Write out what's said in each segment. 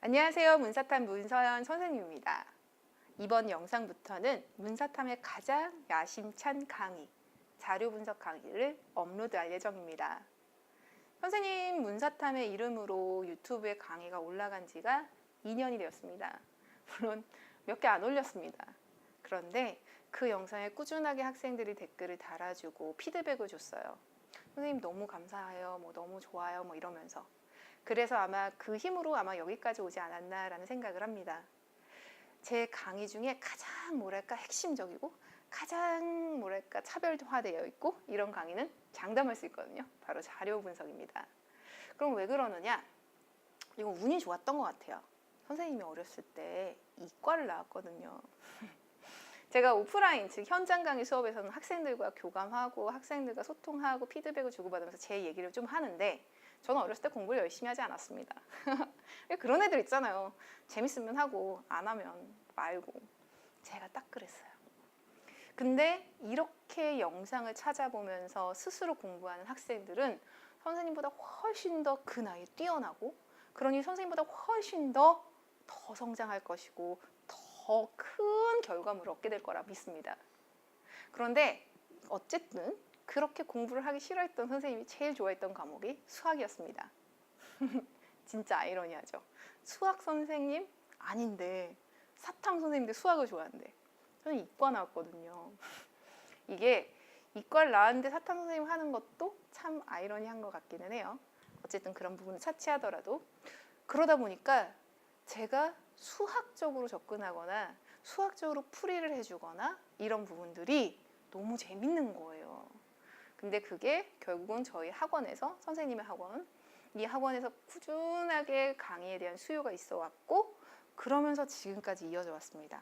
안녕하세요. 문사탐 문서연 선생님입니다. 이번 영상부터는 문사탐의 가장 야심찬 강의, 자료 분석 강의를 업로드할 예정입니다. 선생님 문사탐의 이름으로 유튜브에 강의가 올라간 지가 2년이 되었습니다. 물론 몇 개 안 올렸습니다. 그런데 그 영상에 꾸준하게 학생들이 댓글을 달아주고 피드백을 줬어요. 선생님 너무 감사해요. 너무 좋아요. 이러면서. 그래서 아마 그 힘으로 여기까지 오지 않았나라는 생각을 합니다. 제 강의 중에 가장 핵심적이고 가장 차별화되어 있고 이런 강의는 장담할 수 있거든요. 바로 자료 분석입니다. 그럼 왜 그러느냐? 이거 운이 좋았던 것 같아요. 선생님이 어렸을 때 이과를 나왔거든요. 제가 오프라인, 즉 현장 강의 수업에서는 학생들과 교감하고 학생들과 소통하고 피드백을 주고받으면서 제 얘기를 좀 하는데 저는 어렸을 때 공부를 열심히 하지 않았습니다. 그런 애들 있잖아요. 재밌으면 하고 안 하면 말고. 제가 딱 그랬어요. 근데 이렇게 영상을 찾아보면서 스스로 공부하는 학생들은 선생님보다 훨씬 더 그 나이에 뛰어나고, 그러니 선생님보다 훨씬 더 성장할 것이고 더 큰 결과물을 얻게 될 거라 믿습니다. 그런데 어쨌든 그렇게 공부를 하기 싫어했던 선생님이 제일 좋아했던 과목이 수학이었습니다. 진짜 아이러니하죠. 수학 선생님 아닌데 사탐 선생님들 수학을 좋아하는데 저는 이과 나왔거든요. 이게 이과를 나왔는데 사탐 선생님 하는 것도 참 아이러니한 것 같기는 해요. 어쨌든 그런 부분을 차치하더라도 그러다 보니까 제가 수학적으로 접근하거나 수학적으로 풀이를 해주거나 이런 부분들이 너무 재밌는 거예요. 근데 그게 결국은 저희 학원에서, 선생님의 학원, 이 학원에서 꾸준하게 강의에 대한 수요가 있어 왔고 그러면서 지금까지 이어져 왔습니다.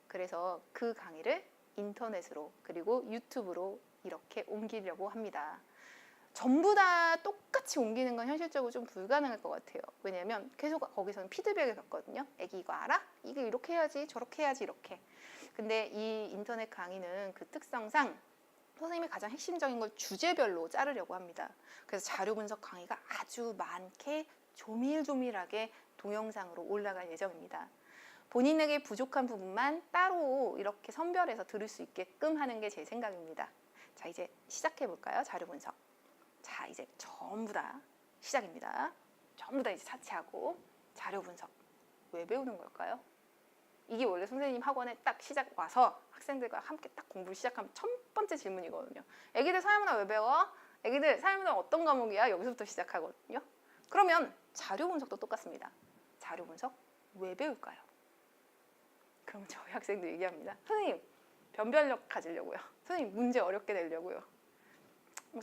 그래서 그 강의를 인터넷으로 그리고 유튜브로 이렇게 옮기려고 합니다. 전부 다 똑같이 옮기는 건 현실적으로 좀 불가능할 것 같아요. 왜냐하면 계속 거기서는 피드백을 받거든요. 애기 이거 알아? 이거 이렇게 해야지, 저렇게 해야지, 이렇게. 근데 이 인터넷 강의는 그 특성상 선생님이 가장 핵심적인 걸 주제별로 자르려고 합니다. 그래서 자료 분석 강의가 아주 많게 조밀조밀하게 동영상으로 올라갈 예정입니다. 본인에게 부족한 부분만 따로 이렇게 선별해서 들을 수 있게끔 하는 게 제 생각입니다. 자, 이제 시작해 볼까요? 자료 분석. 자, 이제 전부 다 시작입니다. 전부 다 이제 차치하고 자료 분석. 왜 배우는 걸까요? 이게 원래 선생님 학원에 딱 시작 와서 학생들과 함께 딱 공부를 시작하면 첫 번째 질문이거든요. 애기들 사회문화 왜 배워? 애기들 사회문화 어떤 과목이야? 여기서부터 시작하거든요. 그러면 자료 분석도 똑같습니다. 자료 분석 왜 배울까요? 그러면 저희 학생들 얘기합니다. 선생님, 변별력 가지려고요. 선생님, 문제 어렵게 내려고요.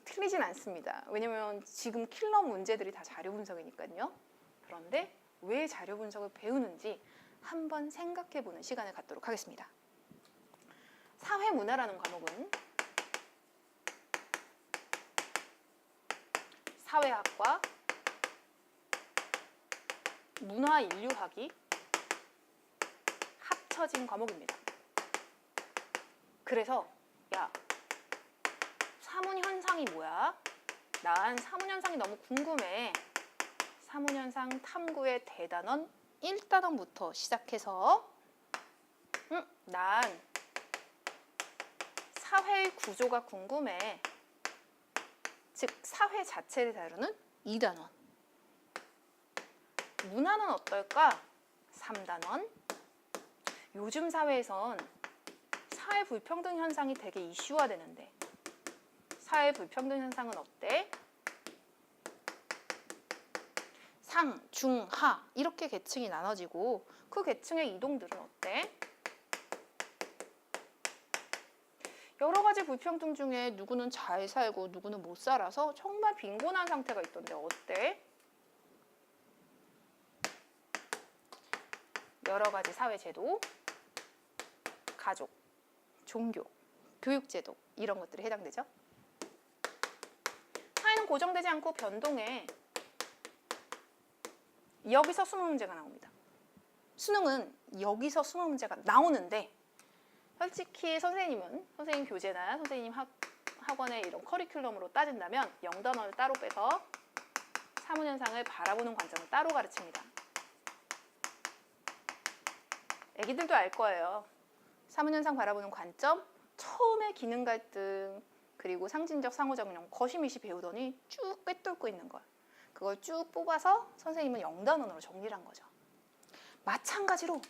틀리진 않습니다. 왜냐면 지금 킬러 문제들이 다 자료 분석이니까요. 그런데 왜 자료 분석을 배우는지 한번 생각해보는 시간을 갖도록 하겠습니다. 사회문화라는 과목은 사회학과 문화인류학이 합쳐진 과목입니다. 그래서 야, 사문현상이 뭐야? 난 사문현상이 너무 궁금해. 사문현상 탐구의 대단원 1단원부터 시작해서 난 사회 구조가 궁금해. 즉 사회 자체를 다루는 2단원. 문화는 어떨까? 3단원. 요즘 사회에선 사회 불평등 현상이 되게 이슈화되는데 사회 불평등 현상은 어때? 상, 중, 하 이렇게 계층이 나눠지고 그 계층의 이동들은 어때? 여러 가지 불평등 중에 누구는 잘 살고 누구는 못 살아서 정말 빈곤한 상태가 있던데 어때? 여러 가지 사회제도, 가족, 종교, 교육제도 이런 것들이 해당되죠. 사회는 고정되지 않고 변동해. 여기서 수능 문제가 나옵니다. 수능은 여기서 수능 문제가 나오는데 솔직히 선생님 교재나 선생님 학원의 이런 커리큘럼으로 따진다면 0단원을 따로 빼서 사문현상을 바라보는 관점을 따로 가르칩니다. 애기들도 알 거예요. 사문현상 바라보는 관점, 처음에 기능 갈등, 그리고 상징적 상호작용, 거시미시 배우더니 쭉 꿰뚫고 있는 거야. 그걸 쭉 뽑아서 선생님은 0단원으로 정리를 한 거죠. 마찬가지로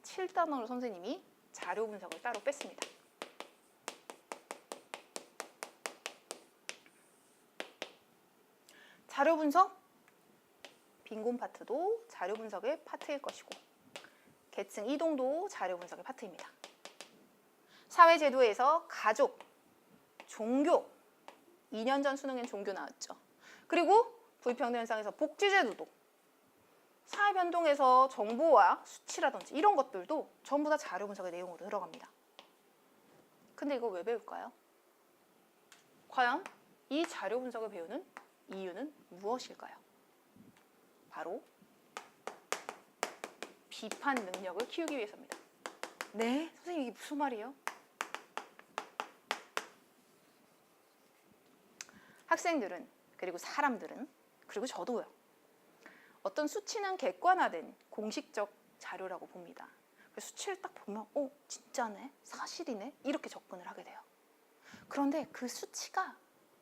7단원으로 선생님이 자료 분석을 따로 뺐습니다. 자료 분석, 빈곤 파트도 자료 분석의 파트일 것이고 계층 이동도 자료 분석의 파트입니다. 사회제도에서 가족, 종교, 2년 전 수능엔 종교 나왔죠. 그리고 불평등 현상에서 복지제도도, 사회변동에서 정보와 수치라든지 이런 것들도 전부 다 자료 분석의 내용으로 들어갑니다. 근데 이거 왜 배울까요? 과연 이 자료 분석을 배우는 이유는 무엇일까요? 바로 비판 능력을 키우기 위해서입니다. 네? 선생님 이게 무슨 말이에요? 학생들은, 그리고 사람들은, 그리고 저도요. 어떤 수치는 객관화된 공식적 자료라고 봅니다. 수치를 딱 보면 진짜네? 사실이네? 이렇게 접근을 하게 돼요. 그런데 그 수치가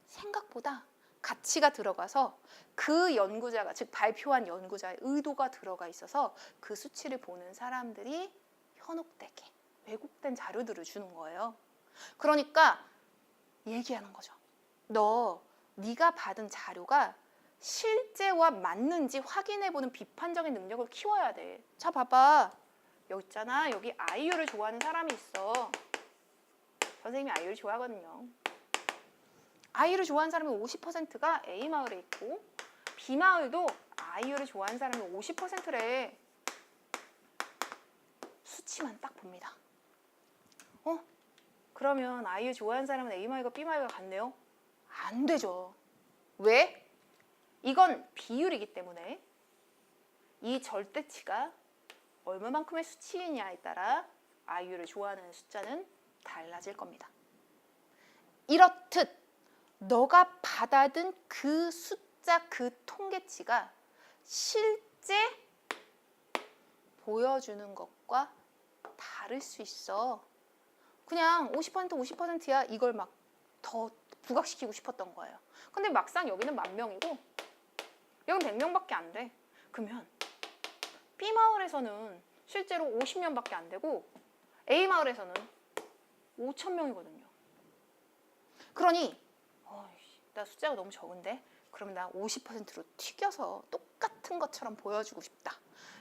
생각보다 가치가 들어가서 그 연구자가, 즉 발표한 연구자의 의도가 들어가 있어서 그 수치를 보는 사람들이 현혹되게 왜곡된 자료들을 주는 거예요. 그러니까 얘기하는 거죠. 네가 받은 자료가 실제와 맞는지 확인해보는 비판적인 능력을 키워야 돼. 자, 봐봐. 여기 있잖아. 여기 아이유를 좋아하는 사람이 있어. 선생님이 아이유를 좋아하거든요. 아이유를 좋아하는 사람의 50%가 A마을에 있고 B마을도 아이유를 좋아하는 사람의 50%래. 수치만 딱 봅니다. 그러면 아이유 좋아하는 사람은 A마을과 B마을과 같네요? 안 되죠. 왜? 이건 비율이기 때문에 이 절대치가 얼마만큼의 수치이냐에 따라 아이유를 좋아하는 숫자는 달라질 겁니다. 이렇듯 너가 받아든 그 숫자, 그 통계치가 실제 보여주는 것과 다를 수 있어. 그냥 50% 50%야 이걸 막 더 부각시키고 싶었던 거예요. 근데 막상 여기는 10,000명이고 여긴 100명밖에 안 돼. 그러면 B마을에서는 실제로 50명밖에 안 되고 A마을에서는 5,000명이거든요. 그러니 나 숫자가 너무 적은데? 그러면 나 50%로 튀겨서 똑같은 것처럼 보여주고 싶다.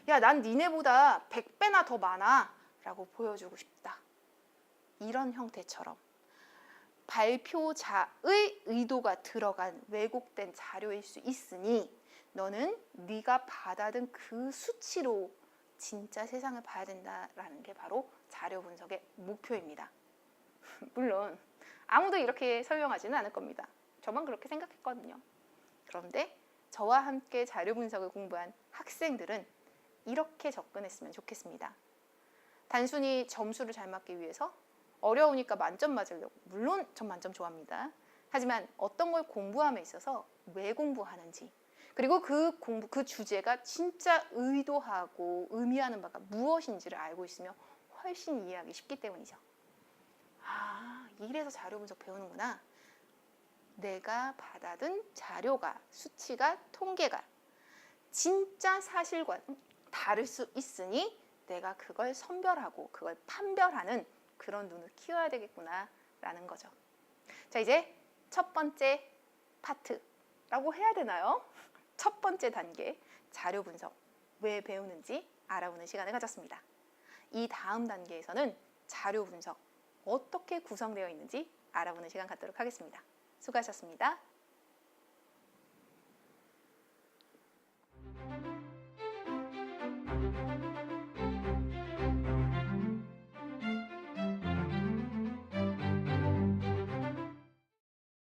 야, 난 니네보다 100배나 더 많아 라고 보여주고 싶다. 이런 형태처럼 발표자의 의도가 들어간 왜곡된 자료일 수 있으니 너는 네가 받아든 그 수치로 진짜 세상을 봐야 된다라는 게 바로 자료 분석의 목표입니다. 물론 아무도 이렇게 설명하지는 않을 겁니다. 저만 그렇게 생각했거든요. 그런데 저와 함께 자료 분석을 공부한 학생들은 이렇게 접근했으면 좋겠습니다. 단순히 점수를 잘 맞기 위해서 어려우니까 만점 맞으려고, 물론 전 만점 좋아합니다. 하지만 어떤 걸 공부함에 있어서 왜 공부하는지, 그리고 그 주제가 진짜 의도하고 의미하는 바가 무엇인지를 알고 있으면 훨씬 이해하기 쉽기 때문이죠. 이래서 자료 분석 배우는구나. 내가 받아든 자료가, 수치가, 통계가 진짜 사실과 다를 수 있으니 내가 그걸 선별하고 그걸 판별하는 그런 눈을 키워야 되겠구나 라는 거죠. 자, 이제 첫 번째 파트라고 해야 되나요? 첫 번째 단계, 자료 분석 왜 배우는지 알아보는 시간을 가졌습니다. 이 다음 단계에서는 자료 분석 어떻게 구성되어 있는지 알아보는 시간 갖도록 하겠습니다. 수고하셨습니다.